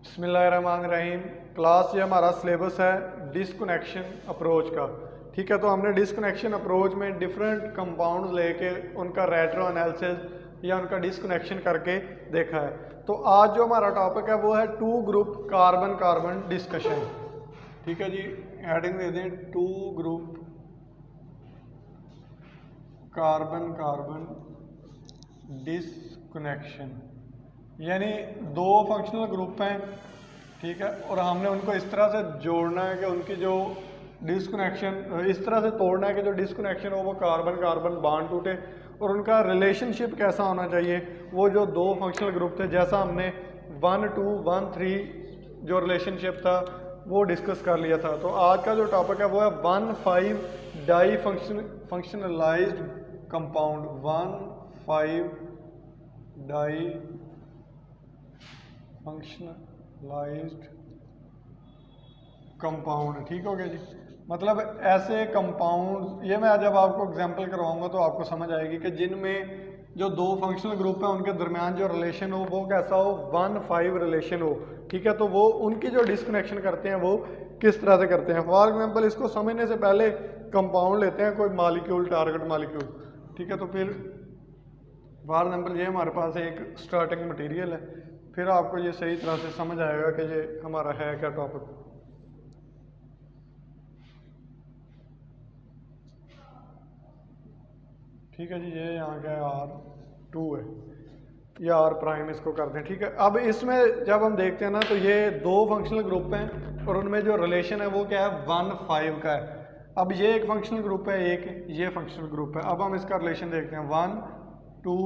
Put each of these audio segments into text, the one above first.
बिस्मिल्लाहिर्रहमानिर्रहीम। क्लास ये हमारा सिलेबस है डिस्कनेक्शन अप्रोच का। ठीक है, तो हमने डिस्कनेक्शन अप्रोच में डिफरेंट कंपाउंड्स लेके उनका रेट्रो एनालिसिस या उनका डिस्कनेक्शन करके देखा है। तो आज जो हमारा टॉपिक है वो है two group carbon carbon discussion. ठीक है जी, हेडिंग दे दें two group carbon carbon disconnection, यानी दो फंक्शनल ग्रुप हैं। ठीक है, और हमने उनको इस तरह से जोड़ना है कि उनकी जो डिस्कनेक्शन इस तरह से तोड़ना है कि जो डिस्कनेक्शन हो वो कार्बन कार्बन बॉन्ड टूटे, और उनका रिलेशनशिप कैसा होना चाहिए। वो जो दो फंक्शनल ग्रुप थे, जैसा हमने 1, 2, 1, 3 जो रिलेशनशिप था वो डिस्कस कर लिया था। तो आज का जो टॉपिक है वो है 1,5 di functionalised compound. 1,5 di functionalised compound. ठीक हो गया जी। मतलब ऐसे कंपाउंड, ये मैं जब आपको एग्जांपल करवाऊंगा तो आपको समझ आएगी कि जिनमें जो दो फंक्शनल ग्रुप है उनके दरमियान जो रिलेशन हो वो कैसा हो, 1,5 रिलेशन हो। ठीक है, तो वो उनकी जो डिस्कनेक्शन करते हैं वो किस तरह से करते हैं। फॉर एग्जाम्पल इसको समझने से पहले कंपाउंड लेते हैं, कोई मालिक्यूल, टारगेट मालिक्यूल। ठीक है, तो फिर फॉर एग्जाम्पल ये हमारे पास एक स्टार्टिंग मटेरियल है, फिर आपको ये सही तरह से समझ आएगा कि ये हमारा है क्या टॉपिक। ठीक है जी, ये यहाँ का R2 है, ये R प्राइम इसको करते हैं। ठीक है, अब इसमें जब हम देखते हैं ना तो ये दो फंक्शनल ग्रुप हैं और उनमें जो रिलेशन है वो क्या है, 1,5 का है। अब ये एक फंक्शनल ग्रुप है, एक ये फंक्शनल ग्रुप है। अब हम इसका रिलेशन देखते हैं 1, 2,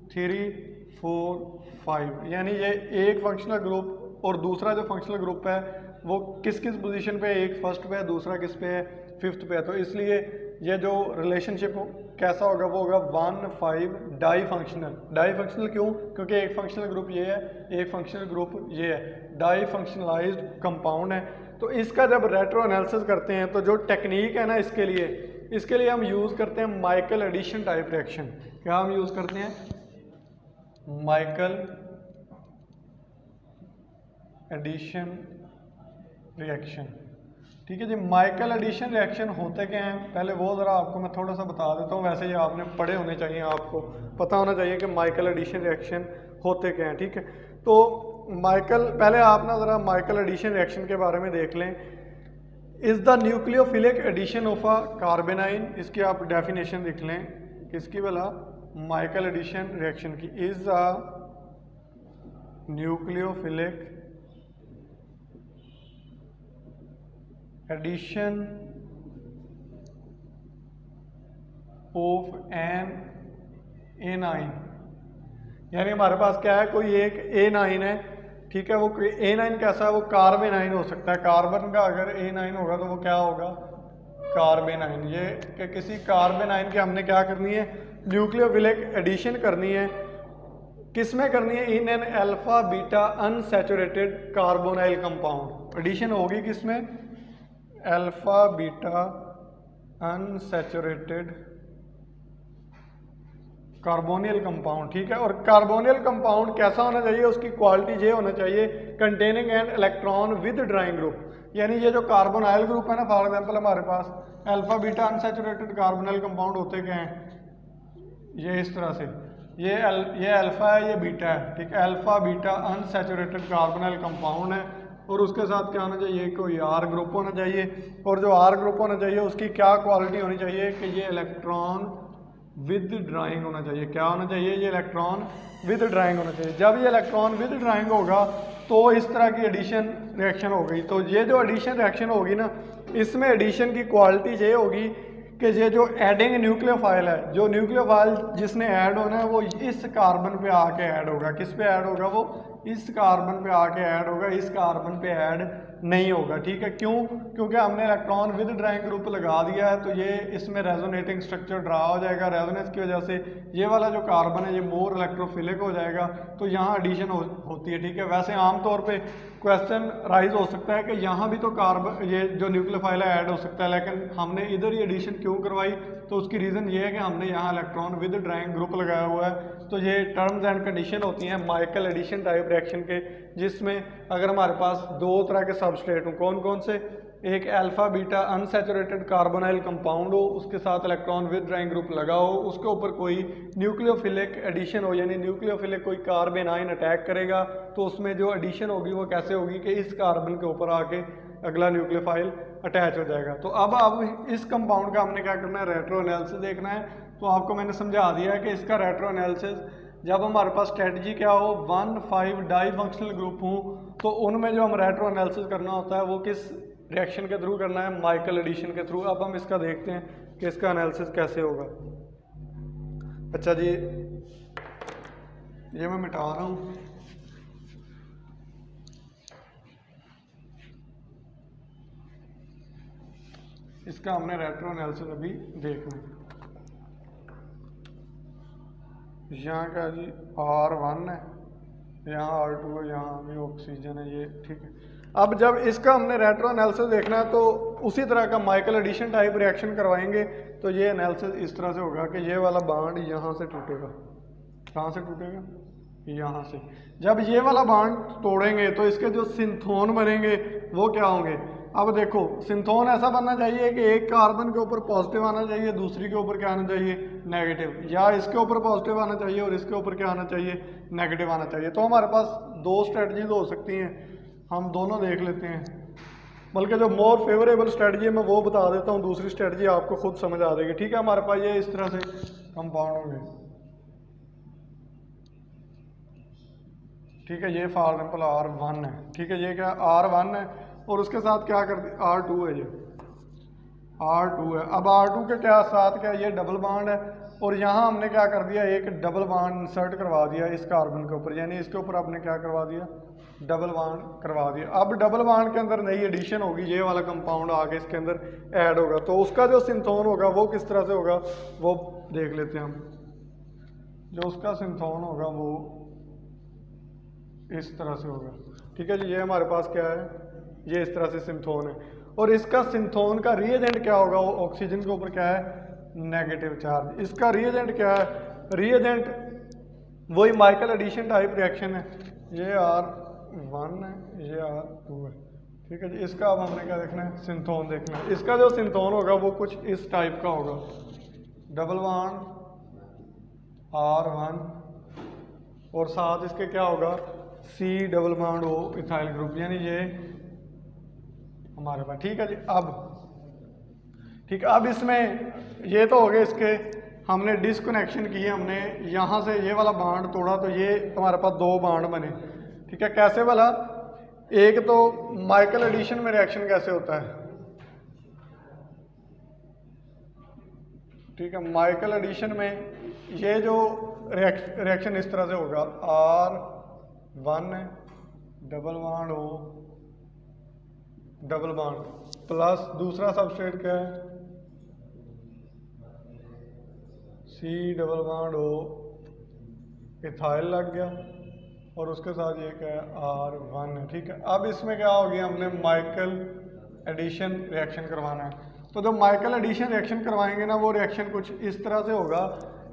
3, 4, 5, यानी ये एक फंक्शनल ग्रुप और दूसरा जो फंक्शनल ग्रुप है वो किस किस पोजीशन पे है, एक फर्स्ट पे है, दूसरा किस पे है, फिफ्थ पे है। तो इसलिए ये जो रिलेशनशिप कैसा होगा वो होगा 1,5 डाई फंक्शनल। डाई फंक्शनल क्यों? क्योंकि एक फंक्शनल ग्रुप ये है, एक फंक्शनल ग्रुप ये है, डाई फंक्शनलाइज्ड कंपाउंड है। तो इसका जब रेट्रो एनालिसिस करते हैं तो जो टेक्निक है ना इसके लिए हम यूज़ करते हैं माइकल एडिशन टाइप रिएक्शन। क्या हम यूज़ करते हैं? Michael addition reaction. ठीक है जी, माइकल एडिशन रिएक्शन होते क्या हैं, पहले वो ज़रा आपको मैं थोड़ा सा बता देता हूँ। वैसे ये आपने पढ़े होने चाहिए, आपको पता होना चाहिए कि माइकल एडिशन रिएक्शन होते क्या हैं। ठीक है, तो पहले आप ना ज़रा माइकल एडिशन रिएक्शन के बारे में देख लें। Is the nucleophilic addition of a carbanion, इसकी आप डेफिनेशन देख लें। किसकी भला? माइकल एडिशन रिएक्शन की। Is a nucleophilic addition of an enyne, यानी हमारे पास क्या है, कोई एक एनाइन है। ठीक है, वो एनाइन कैसा है, वो कार्बेनाइन हो सकता है। कार्बन का अगर एनाइन होगा तो वो क्या होगा, कार्बेनाइन। ये कि किसी कार्बेनाइन की हमने क्या करनी है, न्यूक्लियोफिलिक एडिशन करनी है। किस में करनी है? In an alpha beta unsaturated carbonyl compound. Addition होगी किस में? Alpha beta unsaturated carbonyl compound. ठीक है, और कार्बोनियल कंपाउंड कैसा होना चाहिए, उसकी क्वालिटी ये होना चाहिए containing an electron with drawing group. यानी ये जो कार्बोनाइल ग्रुप है ना, फॉर एग्जांपल हमारे पास alpha beta unsaturated carbonyl compound होते क्या हैं, ये इस तरह से, ये अल्फा है, ये बीटा है। ठीक है, alpha beta unsaturated carbonyl compound है, और उसके साथ क्या होना चाहिए, कोई आर ग्रुप होना चाहिए। और जो आर ग्रुप होना चाहिए उसकी क्या क्वालिटी होनी चाहिए कि ये इलेक्ट्रॉन विद ड्राइंग होना चाहिए। क्या होना चाहिए? ये इलेक्ट्रॉन विद ड्राइंग होना चाहिए। जब ये इलेक्ट्रॉन विद ड्राइंग होगा तो इस तरह की एडिशन रिएक्शन हो गई। तो ये जो एडिशन रिएक्शन होगी ना, इसमें एडिशन की क्वालिटी ये होगी कि ये जो एडिंग न्यूक्लियोफाइल है, जो न्यूक्लियोफाइल जिसने ऐड होना है वो इस कार्बन पे आके ऐड होगा। किस पे ऐड होगा? वो इस कार्बन पे आके ऐड होगा, इस कार्बन पे ऐड नहीं होगा। ठीक है, क्यों? क्योंकि हमने इलेक्ट्रॉन विद ड्राइंग ग्रुप लगा दिया है, तो ये इसमें रेजोनेटिंग स्ट्रक्चर ड्रा हो जाएगा। रेजोनेंस की वजह से ये वाला जो कार्बन है ये मोर इलेक्ट्रोफिलिक हो जाएगा, तो यहाँ एडिशन होती है। ठीक है, वैसे आमतौर पे क्वेश्चन राइज हो सकता है कि यहाँ भी तो कार्बन, ये जो न्यूक्लियोफाइल है ऐड हो सकता है, लेकिन हमने इधर ही एडिशन क्यों करवाई? तो उसकी रीज़न ये है कि हमने यहाँ इलेक्ट्रॉन विद ड्राइंग ग्रुप लगाया हुआ है, तो ये टर्म्स एंड कंडीशन होती हैं माइकल एडिशन टाइप रिएक्शन के, जिसमें अगर हमारे पास दो तरह के सबस्ट्रेट हों, कौन कौन से, एक alpha beta unsaturated carbonyl compound हो, उसके साथ इलेक्ट्रॉन विद ड्राइंग ग्रुप लगा हो, उसके ऊपर कोई न्यूक्लियोफिलिक एडिशन हो, यानी न्यूक्लियोफिलिक कोई कार्बन आयन अटैक करेगा तो उसमें जो एडिशन होगी वो कैसे होगी कि इस कार्बन के ऊपर आके अगला न्यूक्लियोफाइल अटैच हो जाएगा। तो अब इस कंपाउंड का हमने क्या करना है, रेट्रो एनालिसिस देखना है। तो आपको मैंने समझा दिया है कि इसका रेट्रो एनालिसिस, जब हमारे पास स्ट्रेटजी क्या हो, 1,5 डाई फंक्शनल ग्रुप हो, तो उनमें जो हम रेट्रो एनालिसिस करना होता है वो किस रिएक्शन के थ्रू करना है, माइकल एडिशन के थ्रू। अब हम इसका देखते हैं कि इसका एनालिसिस कैसे होगा। अच्छा जी, ये मैं मिटा रहा हूँ। इसका हमने रेट्रो एनालिसिस अभी देखना है। यहाँ क्या जी, R1 है, यहाँ R2 है, यहाँ भी ऑक्सीजन है, ये ठीक है। अब जब इसका हमने रेट्रो एनालिसिस देखना है तो उसी तरह का माइकल एडिशन टाइप रिएक्शन करवाएंगे। तो ये एनालिसिस इस तरह से होगा कि ये वाला बॉन्ड यहाँ से टूटेगा। कहाँ से टूटेगा, यहाँ से। जब ये वाला बॉन्ड तोड़ेंगे तो इसके जो सिंथोन बनेंगे वो क्या होंगे। अब देखो, सिंथोन ऐसा बनना चाहिए कि एक कार्बन के ऊपर पॉजिटिव आना चाहिए, दूसरी के ऊपर क्या आना चाहिए, नेगेटिव, या इसके ऊपर पॉजिटिव आना चाहिए और इसके ऊपर क्या आना चाहिए, नेगेटिव आना चाहिए। तो हमारे पास दो स्ट्रेटजीज हो सकती हैं, हम दोनों देख लेते हैं। बल्कि जो मोर फेवरेबल स्ट्रेटजी है मैं वो बता देता हूँ, दूसरी स्ट्रेटजी आपको खुद समझ आ जाएगी। ठीक है, हमारे पास ये इस तरह से कंपाउंड होंगे। ठीक है, ये फॉर एग्जाम्पल R1 है। ठीक है, ये क्या R1 है और उसके साथ क्या कर दिया, R2 है, ये R2 है। अब R2 के क्या साथ क्या, ये डबल बॉन्ड है और यहाँ हमने क्या कर दिया, एक डबल बॉन्ड इंसर्ट करवा दिया इस कार्बन के ऊपर, यानी इसके ऊपर आपने क्या करवा दिया, डबल बॉन्ड करवा दिया। अब डबल बॉन्ड के अंदर नई एडिशन होगी, ये वाला कंपाउंड आगे इसके अंदर ऐड होगा, तो उसका जो सिंथोन होगा वो किस तरह से होगा वो देख लेते हैं हम। जो उसका सिंथोन होगा वो इस तरह से होगा। ठीक है जी, ये हमारे पास क्या है, ये इस तरह से सिंथोन है और इसका सिंथोन का रिएजेंट क्या होगा, वो ऑक्सीजन के ऊपर क्या है, नेगेटिव चार्ज। इसका रिएजेंट क्या है, रिएजेंट वही माइकल एडिशन टाइप रिएक्शन है, ये R1 है, ये R2 है। ठीक है जी, इसका अब हमने क्या देखना है, सिंथोन देखना है। इसका जो सिंथोन होगा वो कुछ इस टाइप का होगा, डबल बॉन्ड R1 और साथ इसके क्या होगा, C double bond O ethyl group, यानी ये हमारे पास। ठीक है जी, अब इसमें ये तो हो गए इसके, हमने डिसकनेक्शन किए, हमने यहाँ से ये वाला बॉन्ड तोड़ा तो ये हमारे पास दो बॉन्ड बने। ठीक है, कैसे वाला, एक तो माइकल एडिशन में रिएक्शन कैसे होता है। ठीक है, माइकल एडिशन में ये जो रिएक्शन इस तरह से होगा, R1 double bond O double bond plus दूसरा सबस्ट्रेट क्या है, C double bond O ethyl लग गया और उसके साथ ये क्या है, R1 है। ठीक है, अब इसमें क्या हो गया, हमने माइकल एडिशन रिएक्शन करवाना है। तो जब माइकल एडिशन रिएक्शन करवाएंगे ना, वो रिएक्शन कुछ इस तरह से होगा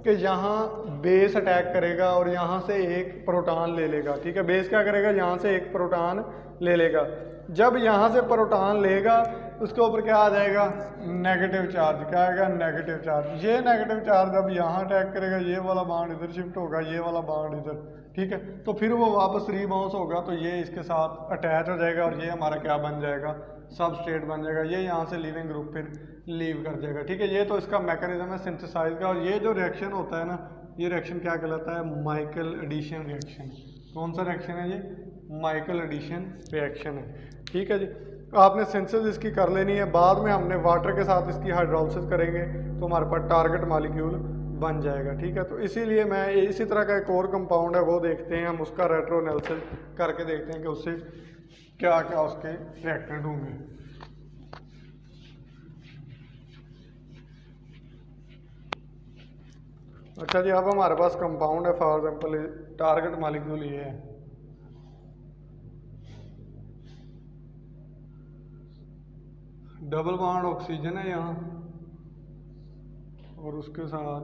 कि यहाँ बेस अटैक करेगा और यहाँ से एक प्रोटॉन ले लेगा। ठीक है, बेस क्या करेगा, यहाँ से एक प्रोटॉन ले लेगा। जब यहाँ से प्रोटॉन लेगा उसके ऊपर क्या आ जाएगा, नेगेटिव चार्ज। क्या आएगा, नेगेटिव चार्ज। ये नेगेटिव चार्ज अब यहाँ अटैक करेगा, ये वाला बॉन्ड इधर शिफ्ट होगा, ये वाला बॉन्ड इधर। ठीक है, तो फिर वो वापस रीबाउंस होगा तो ये इसके साथ अटैच हो जाएगा और ये हमारा क्या बन जाएगा, सबस्ट्रेट बन जाएगा। ये यहाँ से लीविंग ग्रुप फिर लीव कर जाएगा। ठीक है, ये तो इसका मैकेनिज्म है सिंथेसाइज का। और ये जो रिएक्शन होता है ना, ये रिएक्शन क्या कहलाता है, माइकल एडिशन रिएक्शन। कौन सा रिएक्शन है ये, माइकल एडिशन रिएक्शन है। ठीक है जी, आपने सिंथेसिस इसकी कर लेनी है, बाद में हमने वाटर के साथ इसकी हाइड्रोलिसिस करेंगे तो हमारे पास टारगेट मॉलिक्यूल बन जाएगा। ठीक है, तो इसीलिए मैं इसी तरह का एक और कंपाउंड है वो देखते हैं हम, उसका रेट्रो एनालिसिस करके देखते हैं कि उससे क्या क्या उसके रिएक्टेंट होंगे। अच्छा जी, अब हमारे पास कंपाउंड है, फॉर एग्जांपल टारगेट मॉलिक्यूल ये है, डबल बॉन्ड ऑक्सीजन है यहाँ और उसके साथ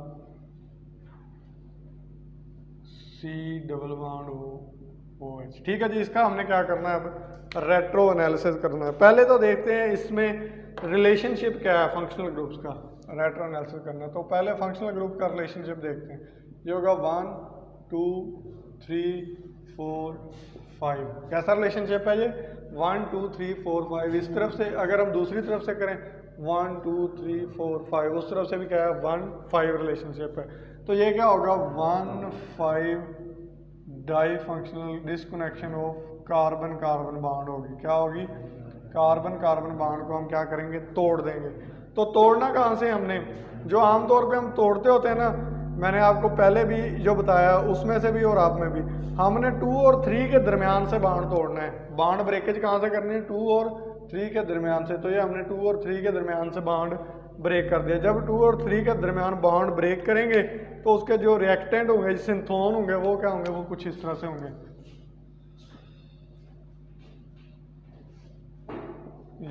C डबल बॉन्ड OH। ठीक है जी, इसका हमने क्या करना है, अब रेट्रो एनालिसिस करना है। पहले तो देखते हैं इसमें रिलेशनशिप क्या है फंक्शनल ग्रुप्स का, रेट्रो एनालिसिस करना है। तो पहले फंक्शनल ग्रुप का रिलेशनशिप देखते हैं। ये होगा 1 2 3 4 5। कैसा रिलेशनशिप है ये, 1 2 3 4 5। इस तरफ से अगर हम दूसरी तरफ से करें 1 2 3 4 5, उस तरफ से भी क्या है 1 5 रिलेशनशिप है। तो ये क्या होगा 1 5 di functional disconnection of carbon carbon bond होगी। क्या होगी, कार्बन कार्बन बॉन्ड को हम क्या करेंगे, तोड़ देंगे। तो तोड़ना कहाँ से, हमने जो आमतौर पे हम तोड़ते होते हैं ना, मैंने आपको पहले भी जो बताया उसमें से भी और आप में भी, हमने 2 और 3 के दरमियान से बाउंड तोड़ना है। बाउंड ब्रेकेज कहाँ से करनी है, 2 और 3 के दरमियान से। तो ये हमने 2 और 3 के दरमियान से बाउंड ब्रेक कर दिया। जब 2 और 3 के दरमियान बाउंड ब्रेक करेंगे तो उसके जो रिएक्टेंट होंगे, सिंथोन होंगे, वो क्या होंगे, वो कुछ इस तरह से होंगे।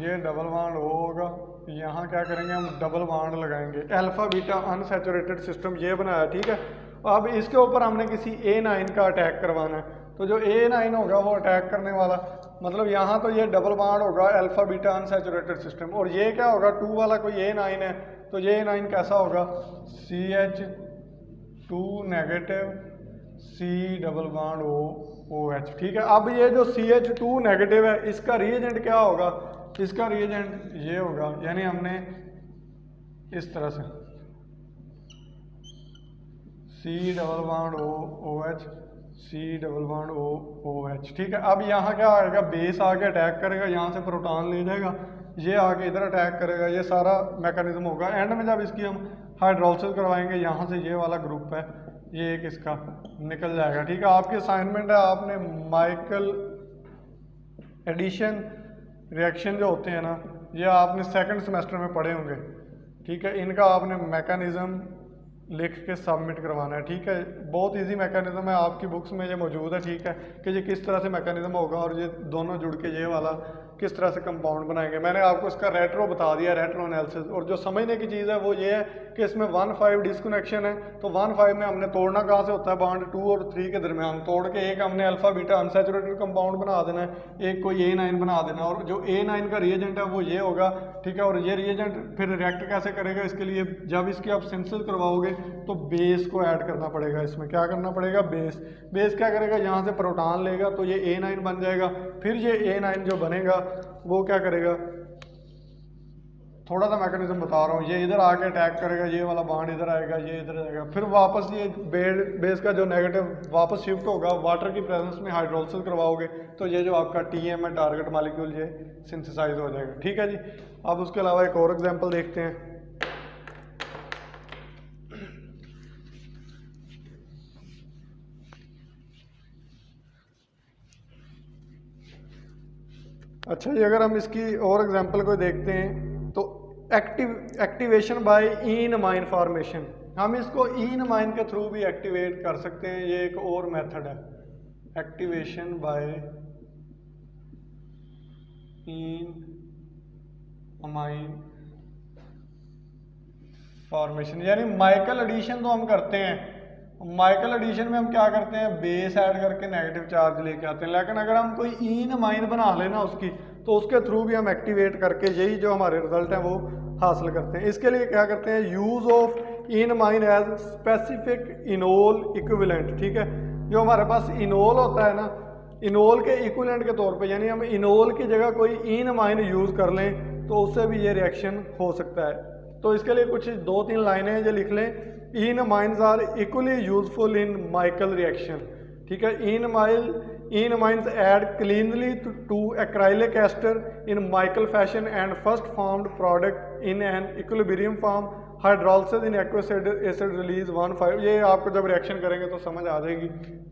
ये डबल बॉन्ड होगा, यहाँ क्या करेंगे हम डबल बॉन्ड लगाएंगे। अल्फा बीटा अनसैचुरेटेड सिस्टम ये बनाया, ठीक है। अब इसके ऊपर हमने किसी A9 का अटैक करवाना है। तो जो A9 होगा वो अटैक करने वाला, मतलब यहाँ तो ये डबल बॉन्ड होगा अल्फा बीटा अनसैचुरेटेड सिस्टम, और ये क्या होगा 2 वाला कोई A9 है। तो ये A9 कैसा होगा, CH2 negative C double bond OH। ठीक है, अब ये जो CH2 नेगेटिव है इसका रिएजेंट क्या होगा, इसका रिएजेंट ये होगा, यानी हमने इस तरह से C double bond OH C double bond OH। ठीक है, अब यहाँ क्या आएगा, बेस आके अटैक करेगा, यहाँ से प्रोटॉन ले जाएगा, ये आके इधर अटैक करेगा, ये सारा मैकेनिज्म होगा। एंड में जब इसकी हम हाइड्रोलिसिस करवाएंगे, यहाँ से ये वाला ग्रुप है ये एक इसका निकल जाएगा। ठीक है, आपकी असाइनमेंट है, आपने माइकल एडिशन रिएक्शन जो होते हैं ना, ये आपने सेकंड सेमेस्टर में पढ़े होंगे। ठीक है, इनका आपने मैकेनिज्म लिख के सबमिट करवाना है। ठीक है, बहुत इजी मैकेनिज्म है, आपकी बुक्स में ये मौजूद है। ठीक है, कि ये किस तरह से मैकेनिज्म होगा और ये दोनों जुड़ के ये वाला किस तरह से कंपाउंड बनाएंगे। मैंने आपको इसका रेट्रो बता दिया, रेट्रो एनालिसिस। और जो समझने की चीज़ है वो ये है कि इसमें 1,5 डिस्कनेक्शन है। तो 1,5 में हमने तोड़ना कहाँ से होता है, बॉन्ड 2 और 3 के दरमियान तोड़ के एक हमने अल्फा बीटा अनसैचुरेटेड कंपाउंड बना देना है, एक कोई A9 बना देना, और जो A9 का रिएजेंट है वो ये होगा। ठीक है, और ये रिएजेंट फिर रिएक्ट कैसे करेगा, इसके लिए जब इसकी आप सिंथेसिस करवाओगे तो बेस को ऐड करना पड़ेगा। इसमें क्या करना पड़ेगा, बेस क्या करेगा, यहाँ से प्रोटॉन लेगा तो ये A9 बन जाएगा। फिर ये A9 जो बनेगा वो क्या करेगा, थोड़ा सा मैकेनिज्म बता रहा हूँ, ये इधर आके अटैक करेगा, ये वाला बॉन्ड इधर आएगा, ये इधर आएगा, फिर वापस ये बेस का जो नेगेटिव वापस शिफ्ट होगा, वाटर की प्रेजेंस में हाइड्रोलिसिस करवाओगे तो ये जो आपका TM है टारगेट मॉलिक्यूल, ये सिंथेसाइज हो जाएगा। ठीक है जी, अब उसके अलावा एक और एग्जांपल देखते हैं। अच्छा जी, अगर हम इसकी और एग्जांपल को देखते हैं तो activation bye in mine formation, हम इसको इन माइन के थ्रू भी एक्टिवेट कर सकते हैं। ये एक और मेथड है, activation bye in mine formation, यानी माइकल एडिशन तो हम करते हैं। माइकल एडिशन में हम क्या करते हैं, बेस ऐड करके नेगेटिव चार्ज लेके आते हैं। लेकिन अगर हम कोई इन माइन बना लेना उसकी, तो उसके थ्रू भी हम एक्टिवेट करके यही जो हमारे रिजल्ट हैं वो हासिल करते हैं। इसके लिए क्या करते हैं, use of enamine as specific enol equivalent. ठीक है, जो हमारे पास इनोल होता है ना, इनोल के इक्विवेलेंट के तौर पे, यानी हम इनोल की जगह कोई इन माइन यूज कर लें तो उससे भी ये रिएक्शन हो सकता है। तो इसके लिए कुछ 2-3 लाइनें जो लिख लें, amines are equally useful in Michael reaction. ठीक है, amines add cleanly to acrylic ester in Michael fashion and first formed product in an equilibrium form, hydrolysis in aqueous acid release 1,5। ये आपको जब reaction करेंगे तो समझ आ जाएगी।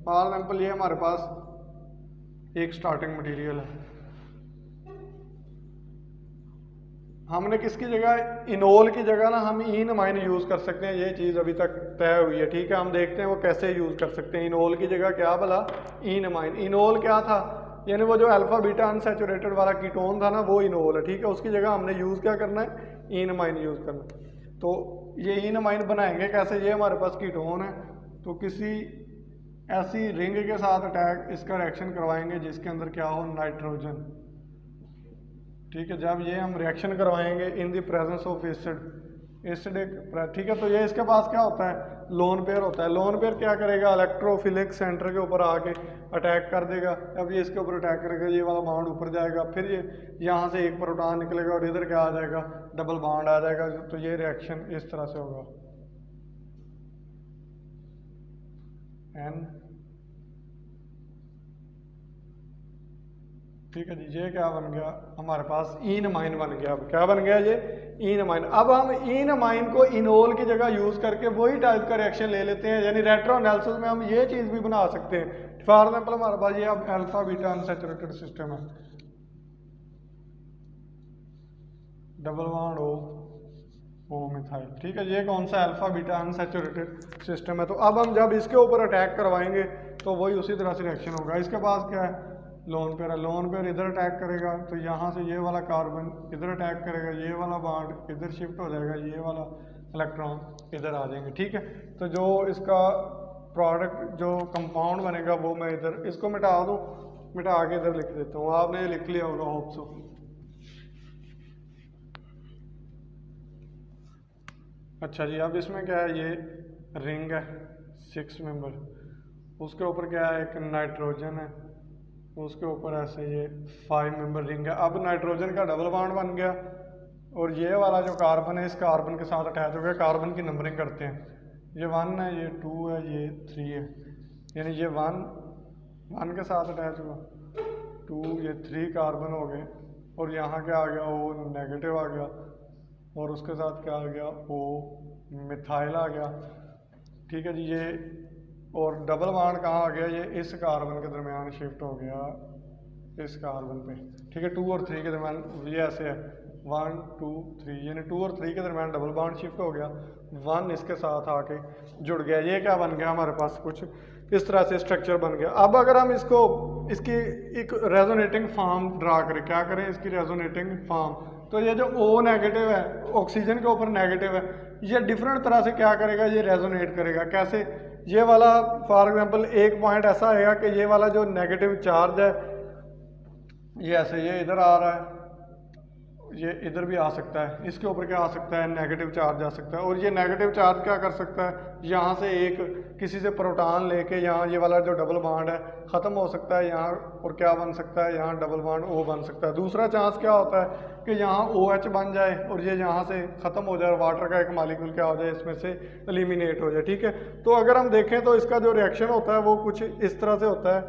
For example ये हमारे पास एक स्टार्टिंग मटेरियल है, हमने किसकी जगह, इनोल की जगह ना हम इन माइन यूज़ कर सकते हैं। ये चीज़ अभी तक तय हुई है। ठीक है, हम देखते हैं वो कैसे यूज़ कर सकते हैं। इनोल की जगह क्या भला, इन माइन। इनोल क्या था, यानी वो जो अल्फा बीटा अनसैचुरेटेड वाला कीटोन था ना, वो इनोल है। ठीक है, उसकी जगह हमने यूज़ क्या करना है, इन माइन यूज़ करना। तो ये इन माइन बनाएंगे कैसे, ये हमारे पास कीटोन है, तो किसी ऐसी रिंग के साथ अटैक इसका रिएक्शन करवाएंगे जिसके अंदर क्या हो, नाइट्रोजन। ठीक है, जब ये हम रिएक्शन करवाएंगे in the presence of acidic, ठीक है, तो ये इसके पास क्या होता है, लोन पेयर होता है। लोन पेयर क्या करेगा, इलेक्ट्रोफिलिक सेंटर के ऊपर आके अटैक कर देगा। अब ये इसके ऊपर अटैक करेगा, ये वाला बॉन्ड ऊपर जाएगा, फिर ये यहाँ से एक प्रोटॉन निकलेगा और इधर क्या आ जाएगा, डबल बॉन्ड आ जाएगा। तो ये रिएक्शन इस तरह से होगा, एन, ठीक है जी। ये क्या बन गया हमारे पास, इन अमाइन बन गया। अब क्या बन गया ये, इन अमाइन। अब हम इन अमाइन को इनोल की जगह यूज करके वही टाइप का रिएक्शन ले लेते हैं, यानी रेट्रो एनालिसिस में हम ये चीज भी बना सकते हैं। फॉर एग्जाम्पल हमारे पास ये अब अल्फा बीटा अनसैचुरेटेड सिस्टम है, डबल बॉन्ड ओ मिथाइल, ठीक है, ये कौन सा अल्फा बीटा अनसैचुरेटेड सिस्टम है। तो अब हम जब इसके ऊपर अटैक करवाएंगे तो वही उसी तरह से रिएक्शन होगा। इसके पास क्या है, लोन पेयर है, लोन पेयर इधर अटैक करेगा तो यहाँ से ये वाला कार्बन इधर अटैक करेगा, ये वाला बॉन्ड इधर शिफ्ट हो जाएगा, ये वाला इलेक्ट्रॉन इधर आ जाएंगे। ठीक है, तो जो इसका प्रोडक्ट जो कंपाउंड बनेगा वो मैं इधर इसको मिटा दूँ, मिटा के इधर लिख देता हूँ। आपने ये लिख लिया होगा होप सो। अच्छा जी, अब इसमें क्या है, ये रिंग है 6 मेंबर, उसके ऊपर क्या है, एक नाइट्रोजन है, उसके ऊपर ऐसे ये 5 मेंबर रिंग है। अब नाइट्रोजन का डबल बॉन्ड बन गया और ये वाला जो कार्बन है इस कार्बन के साथ अटैच हो गया। कार्बन की नंबरिंग करते हैं, ये 1 है, ये 2 है, ये 3 है, यानी ये 1 के साथ अटैच हुआ, 2, ये 3 कार्बन हो गए और यहाँ क्या आ गया, O नेगेटिव आ गया और उसके साथ क्या आ गया, O मिथाइल आ गया। ठीक है जी, ये और डबल बॉन्ड कहाँ आ गया, ये इस कार्बन के दरमियान शिफ्ट हो गया, इस कार्बन पे। ठीक है, 2 और 3 के दरमियान ये ऐसे है 1 2 3, यानी 2 और 3 के दरमियान डबल बॉन्ड शिफ्ट हो गया, 1 इसके साथ आके जुड़ गया। ये क्या बन गया हमारे पास, कुछ इस तरह से स्ट्रक्चर बन गया। अब अगर हम इसको इसकी एक रेजोनेटिंग फॉर्म ड्रा करें, क्या करें, इसकी रेजोनेटिंग फॉर्म, तो ये जो O नेगेटिव है ऑक्सीजन के ऊपर नेगेटिव है, ये डिफरेंट तरह से क्या करेगा, ये रेजोनेट करेगा। कैसे, ये वाला फॉर एग्जांपल एक पॉइंट ऐसा आएगा कि ये वाला जो नेगेटिव चार्ज है ये ऐसे ये इधर आ रहा है, ये इधर भी आ सकता है, इसके ऊपर क्या आ सकता है, नेगेटिव चार्ज आ सकता है। और ये नेगेटिव चार्ज क्या कर सकता है, यहाँ से एक किसी से प्रोटॉन लेके यहाँ ये वाला जो डबल बॉन्ड है ख़त्म हो सकता है यहाँ, और क्या बन सकता है, यहाँ डबल बॉन्ड O बन सकता है। दूसरा चांस क्या होता है कि यहाँ OH बन जाए और ये यहाँ से ख़त्म हो जाए और वाटर का एक मॉलिक्यूल क्या हो जाए, इसमें से एलिमिनेट हो जाए। ठीक है, तो अगर हम देखें तो इसका जो रिएक्शन होता है वो कुछ इस तरह से होता है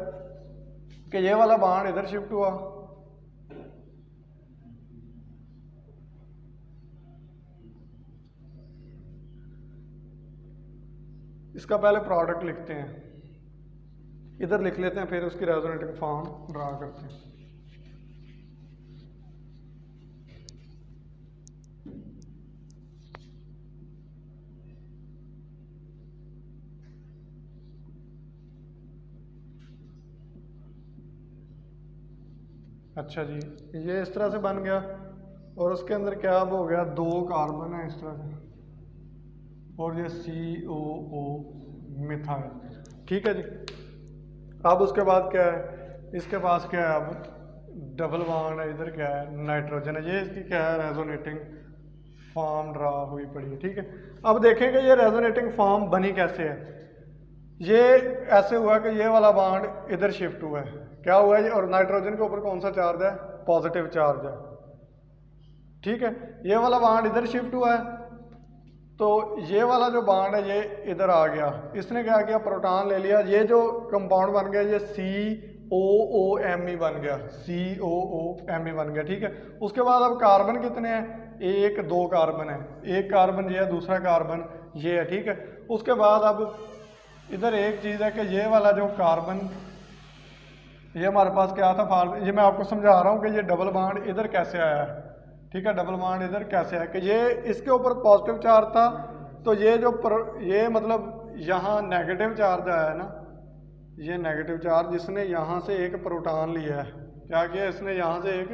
कि ये वाला बॉन्ड इधर शिफ्ट हुआ, इसका पहले प्रोडक्ट लिखते हैं, इधर लिख लेते हैं, फिर उसकी रेजोनेटिंग फॉर्म ड्रा करते हैं। अच्छा जी, ये इस तरह से बन गया और उसके अंदर क्या अब हो गया, 2 कार्बन है इस तरह से और ये COO मिथाइल। ठीक है जी, अब उसके बाद क्या है, इसके पास क्या है, अब डबल बॉन्ड है, इधर क्या है, नाइट्रोजन है, ये इसकी क्या है, रेजोनेटिंग फॉर्म ड्रा हुई पड़ी है। ठीक है, अब देखेंगे ये रेजोनेटिंग फॉर्म बनी कैसे है। ये ऐसे हुआ कि ये वाला बॉन्ड इधर शिफ्ट हुआ है, क्या हुआ है, और नाइट्रोजन के ऊपर कौन सा चार्ज है, पॉजिटिव चार्ज है। ठीक है, ये वाला बॉन्ड इधर शिफ्ट हुआ है, तो ये वाला जो बॉन्ड है ये इधर आ गया, इसने क्या किया, प्रोटॉन ले लिया, ये जो कंपाउंड बन गया ये COOMe बन गया, COOMe बन गया। ठीक है, उसके बाद अब कार्बन कितने हैं, 1 2 कार्बन है, एक कार्बन ये है, दूसरा कार्बन ये है। ठीक है, उसके बाद अब इधर एक चीज़ है कि ये वाला जो कार्बन ये हमारे पास क्या था, ये मैं आपको समझा रहा हूँ कि ये डबल बॉन्ड इधर कैसे आया है। ठीक है, डबल बॉन्ड इधर कैसे है कि ये इसके ऊपर पॉजिटिव चार्ज था, तो ये जो ये मतलब यहाँ नेगेटिव चार्ज आया है ना, ये नेगेटिव चार्ज जिसने यहाँ से एक प्रोटॉन लिया है, क्या किया इसने, यहाँ से एक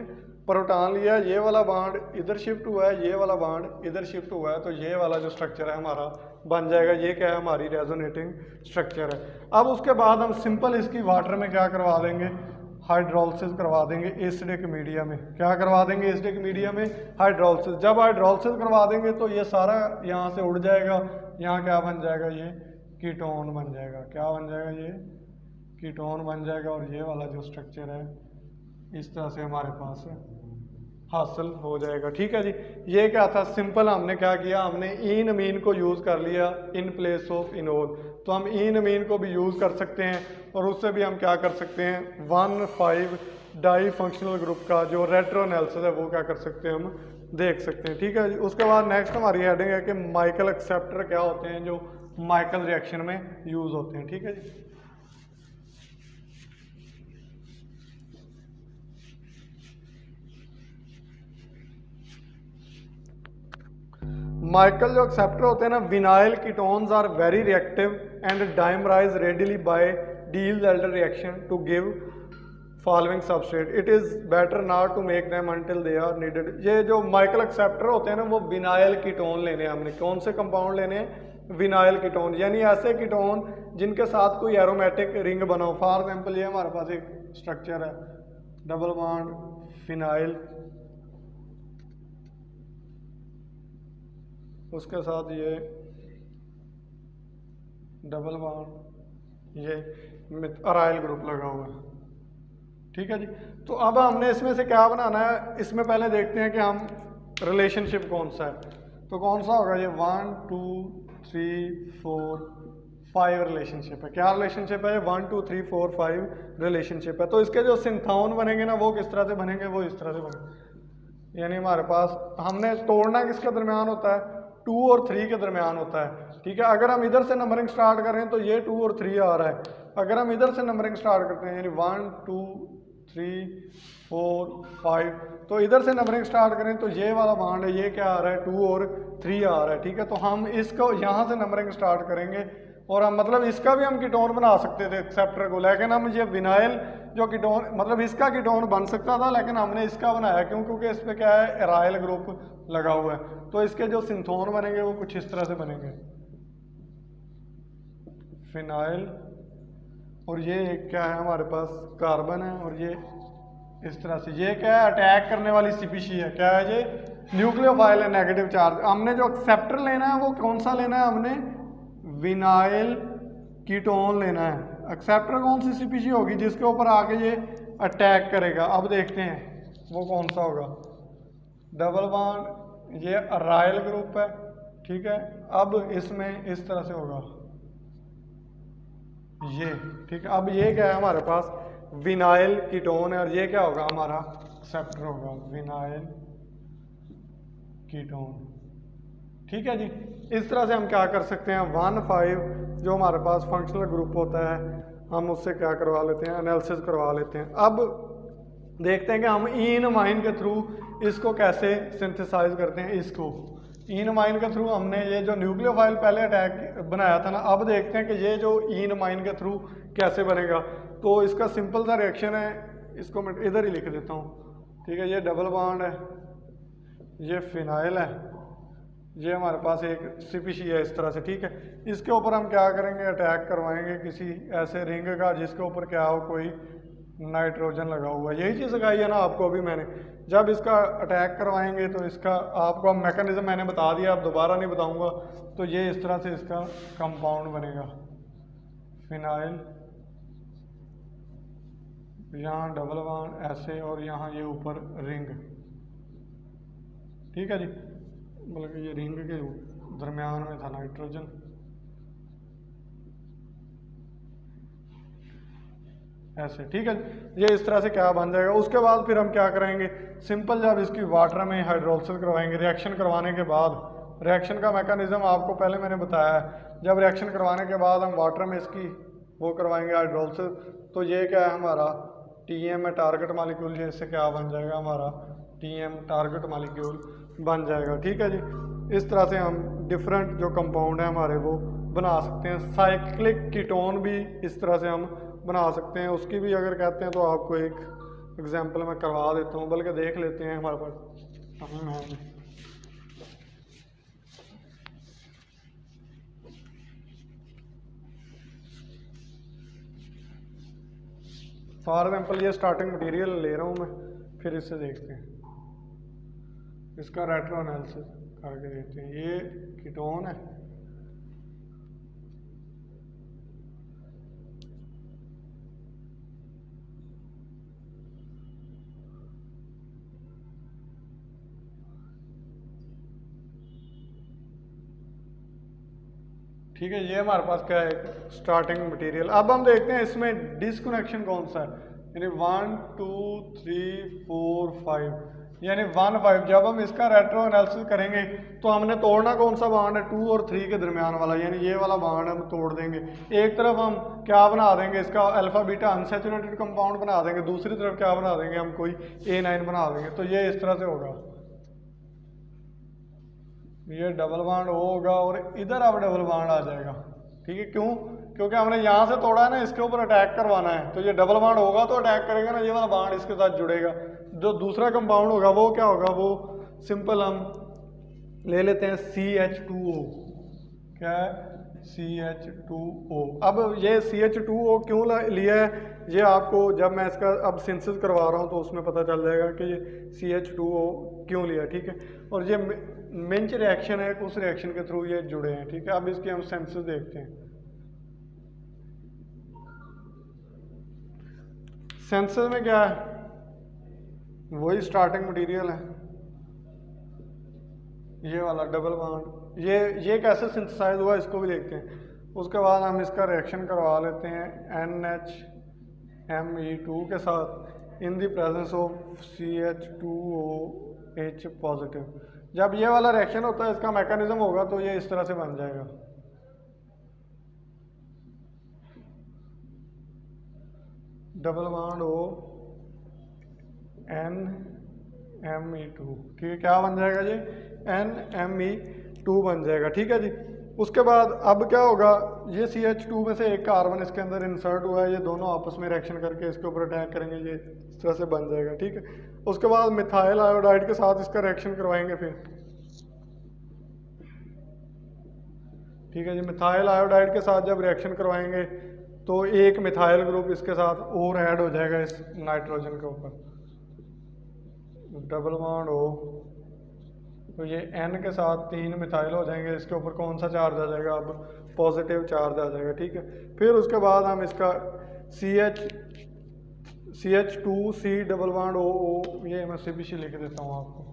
प्रोटॉन लिया, ये वाला बॉन्ड इधर शिफ्ट हुआ है, ये वाला बॉन्ड इधर शिफ्ट हुआ है, तो ये वाला जो स्ट्रक्चर है हमारा बन जाएगा। ये क्या है, हमारी रेजोनेटिंग स्ट्रक्चर है। अब उसके बाद हम सिंपल इसकी वाटर में क्या करवा देंगे, हाइड्रोलिसिस करवा देंगे एसिडिक मीडिया में। क्या करवा देंगे एसिडिक मीडिया में, हाइड्रोलिसिस। जब हाइड्रोलिसिस करवा देंगे तो ये सारा यहाँ से उड़ जाएगा, यहाँ क्या बन जाएगा, ये कीटोन बन जाएगा। क्या बन जाएगा, ये कीटोन बन जाएगा। और ये वाला जो स्ट्रक्चर है इस तरह से हमारे पास हासिल हो जाएगा। ठीक है जी, ये क्या था, सिंपल हमने क्या किया, हमने इन अमीन को यूज़ कर लिया इन प्लेस ऑफ इनोल। तो हम इन अमीन को भी यूज़ कर सकते हैं, और उससे भी हम क्या कर सकते हैं, 1,5 डाई फंक्शनल ग्रुप का जो रेट्रो एनालिसिस है वो क्या कर सकते हैं, हम देख सकते हैं। ठीक है जी, उसके बाद नेक्स्ट हमारी हेडिंग है कि माइकल एक्सेप्टर क्या होते हैं जो माइकल रिएक्शन में यूज़ होते हैं। ठीक है जी, माइकल जो एक्सेप्टर होते हैं ना, vinyl ketones are very reactive and dimerise readily by Diels Alder reaction to give following substrate. It is better not to make them until they are needed. ये जो माइकल एक्सेप्टर होते हैं ना, वो विनाइल कीटोन लेने हैं हमने। कौन से कंपाउंड लेने हैं, विनाइल कीटोन, यानी ऐसे कीटोन जिनके साथ कोई एरोमेटिक रिंग बना हो। फॉर एग्जाम्पल ये हमारे पास एक स्ट्रक्चर है, डबल बॉन्ड फिनाइल, उसके साथ ये डबल बॉन्ड, ये अराइल ग्रुप लगा हुआ है। ठीक है जी, तो अब हमने इसमें से क्या बनाना है, इसमें पहले देखते हैं कि हम रिलेशनशिप कौन सा है। तो कौन सा होगा, ये 1 2 3 4 5 रिलेशनशिप है। क्या रिलेशनशिप है, 1 2 3 4 5 रिलेशनशिप है। तो इसके जो सिंथाउन बनेंगे ना, वो किस तरह से बनेंगे, वो इस तरह से बनेंगे। यानी हमारे पास हमने तोड़ना किसके दरमियान होता है, 2 और 3 के दरमियान होता है। ठीक है, अगर हम इधर से नंबरिंग स्टार्ट करें तो ये 2 और 3 आ रहा है। अगर हम इधर से नंबरिंग स्टार्ट करते हैं, यानी 1 2 3 4 5, तो इधर से नंबरिंग स्टार्ट करें तो ये वाला बॉन्ड है, ये क्या आ रहा है, 2 और 3 आ रहा है। ठीक है, तो हम इसको यहाँ से नंबरिंग स्टार्ट करेंगे, और हम मतलब इसका भी हम कीटोन बना सकते थे एक्सेप्टर को, लेकिन हम ये विनाइल जो कीटोन, मतलब इसका कीटोन बन सकता था, लेकिन हमने इसका बनाया क्यों, क्योंकि इस पर क्या है, एराइल ग्रुप लगा हुआ है। तो इसके जो सिंथोन बनेंगे वो कुछ इस तरह से बनेंगे, फिनाइल, और ये एक क्या है हमारे पास, कार्बन है, और ये इस तरह से, ये क्या है, अटैक करने वाली स्पीशीज है। क्या है ये, न्यूक्लियोफाइल है, नेगेटिव चार्ज। हमने जो एक्सेप्टर लेना है वो कौन सा लेना है, हमने विनाइल कीटोन लेना है। एक्सेप्टर कौन सी स्पीशीज होगी जिसके ऊपर आके ये अटैक करेगा। अब देखते हैं वो कौन सा होगा, डबल बॉन्ड, ये अराइल ग्रुप है। ठीक है, अब इसमें इस तरह से होगा ये। ठीक है, अब ये क्या है हमारे पास, विनाइल कीटोन है, और ये क्या होगा, हमारा एक्सेप्टर होगा, विनाइल कीटोन। ठीक है जी, इस तरह से हम क्या कर सकते हैं, 1,5 जो हमारे पास फंक्शनल ग्रुप होता है, हम उससे क्या करवा लेते हैं, एनालिसिस करवा लेते हैं। अब देखते हैं कि हम इन अमाइन के थ्रू इसको कैसे सिंथेसाइज करते हैं। इसको इन अमाइन के थ्रू हमने ये जो न्यूक्लियोफाइल पहले अटैक बनाया था ना, अब देखते हैं कि ये जो इन अमाइन के थ्रू कैसे बनेगा। तो इसका सिंपल सा रिएक्शन है, इसको मैं इधर ही लिख देता हूँ। ठीक है, ये डबल बॉन्ड है, ये फिनाइल है, ये हमारे पास एक स्पीशीज है इस तरह से। ठीक है, इसके ऊपर हम क्या करेंगे, अटैक करवाएंगे किसी ऐसे रिंग का जिसके ऊपर क्या हो, कोई नाइट्रोजन लगा हुआ है। यही चीज़ सिखाई है ना आपको अभी मैंने। जब इसका अटैक करवाएंगे तो इसका आपको मैकेनिज्म मैंने बता दिया, अब दोबारा नहीं बताऊंगा। तो ये इस तरह से इसका कंपाउंड बनेगा, फिनाइल, यहाँ डबल बॉन्ड ऐसे, और यहाँ ये ऊपर रिंग। ठीक है जी, बल्कि ये रिंग के दरमियान में था नाइट्रोजन। ऐसे। ठीक है, ये इस तरह से क्या बन जाएगा। उसके बाद फिर हम क्या करेंगे, सिंपल जब इसकी वाटर में हाइड्रोलिसिस करवाएंगे, रिएक्शन करवाने के बाद, रिएक्शन का मैकेनिज्म आपको पहले मैंने बताया है। जब रिएक्शन करवाने के बाद हम वाटर में इसकी वो करवाएंगे हाइड्रोलिसिस, तो ये क्या है हमारा TM है, टारगेट मालिक्यूल। ये इससे क्या बन जाएगा, हमारा TM टारगेट मालिक्यूल बन जाएगा। ठीक है जी, इस तरह से हम डिफरेंट जो कंपाउंड है हमारे वो बना सकते हैं। साइक्लिक कीटोन भी इस तरह से हम बना सकते हैं। उसकी भी अगर कहते हैं तो आपको एक एग्जाम्पल मैं करवा देता हूँ, बल्कि देख लेते हैं हमारे पास टाइम है। फॉर एग्जाम्पल ये स्टार्टिंग मटेरियल ले रहा हूँ मैं, फिर इससे देखते हैं, इसका रेट्रो एनालिसिस करके देखते हैं। ये कीटोन है, ठीक है। ये हमारे पास क्या है, स्टार्टिंग मटेरियल। अब हम देखते हैं इसमें डिस्कनेक्शन कौन सा है, यानी 1 2 3 4 5, यानी 1 5। जब हम इसका रेट्रो एनालिसिस करेंगे तो हमने तोड़ना कौन सा बाड है, 2 और 3 के दरमियान वाला, यानी ये वाला बाड हम तोड़ देंगे। एक तरफ हम क्या बना देंगे, इसका अल्फा बीटा अनसैचुरेटेड कंपाउंड बना देंगे, दूसरी तरफ क्या बना देंगे, हम कोई A9 बना देंगे। तो ये इस तरह से होगा, ये डबल बाड होगा और इधर अब डबल बाड आ जाएगा, ठीक है। क्यों, क्योंकि हमने यहाँ से तोड़ा है ना, इसके ऊपर अटैक करवाना है, तो ये डबल बाड होगा तो अटैक करेगा ना, ये वाला बाड इसके साथ जुड़ेगा। जो दूसरा कंपाउंड होगा वो क्या होगा, वो सिंपल हम ले लेते हैं CH2O, क्या है, CH2O। अब ये CH2O क्यों लिया है, ये आपको जब मैं इसका अब सिंथेसिस करवा रहा हूँ तो उसमें पता चल जाएगा कि ये CH2O क्यों लिया, ठीक है। और ये मिंच रिएक्शन है, उस रिएक्शन के थ्रू ये जुड़े हैं, ठीक है। अब इसके हम सिंथेसिस देखते हैं। सिंथेसिस में क्या है, वही स्टार्टिंग मटेरियल है, ये वाला डबल बॉन्ड। ये कैसे सिंथेसाइज हुआ इसको भी देखते हैं। उसके बाद हम इसका रिएक्शन करवा लेते हैं NHMe2 के साथ in the presence of CH2OH positive. जब ये वाला रिएक्शन होता है, इसका मैकेनिज्म होगा तो ये इस तरह से बन जाएगा, डबल बॉन्ड O NMe2, ठीक है। क्या बन जाएगा, ये NMe2 बन जाएगा, ठीक है जी। उसके बाद अब क्या होगा, ये CH2 में से एक कार्बन इसके अंदर इंसर्ट हुआ है, ये दोनों आपस में रिएक्शन करके इसके ऊपर अटैक करेंगे, ये इस तरह से बन जाएगा, ठीक है। उसके बाद मिथाइल आयोडाइड के साथ इसका रिएक्शन करवाएंगे फिर, ठीक है जी। मिथाइल आयोडाइड के साथ जब रिएक्शन करवाएंगे तो एक मिथाइल ग्रुप इसके साथ और ऐड हो जाएगा इस नाइट्रोजन के ऊपर, डबल बॉन्ड हो, तो ये N के साथ 3 मिथाइल हो जाएंगे, इसके ऊपर कौन सा चार्ज आ जाएगा, अब पॉजिटिव चार्ज आ जाएगा, ठीक है। फिर उसके बाद हम इसका CH2C डबल बॉन्ड O, ये मैं CBC लिख देता हूँ आपको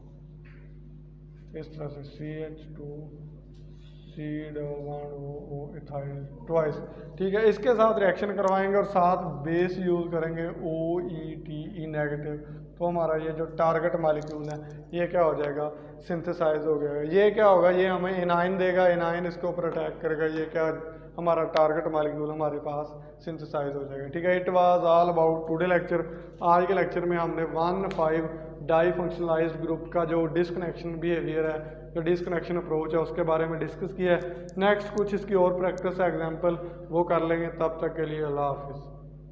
इस तरह से, CH2C double bond O ethyl twice, ठीक है। इसके साथ रिएक्शन करवाएंगे और साथ बेस यूज करेंगे OETE नेगेटिव, तो हमारा ये जो टारगेट मॉलिक्यूल है ये क्या हो जाएगा, सिंथेसाइज हो गया। ये क्या होगा, ये हमें एनाइन देगा, एनाइन इसके ऊपर अटैक करेगा, ये क्या हमारा टारगेट मॉलिक्यूल हमारे पास सिंथेसाइज हो जाएगा, ठीक है। It was all about today lecture. आज के लेक्चर में हमने 1,5 डाई फंक्शनलाइज्ड ग्रुप का जो डिस्कनेक्शन बिहेवियर है, जो डिस्कनेक्शन अप्रोच है, उसके बारे में डिस्कस किया है। नेक्स्ट कुछ इसकी और प्रैक्टिस एग्जाम्पल वो कर लेंगे, तब तक के लिए अल्लाह हाफिज़।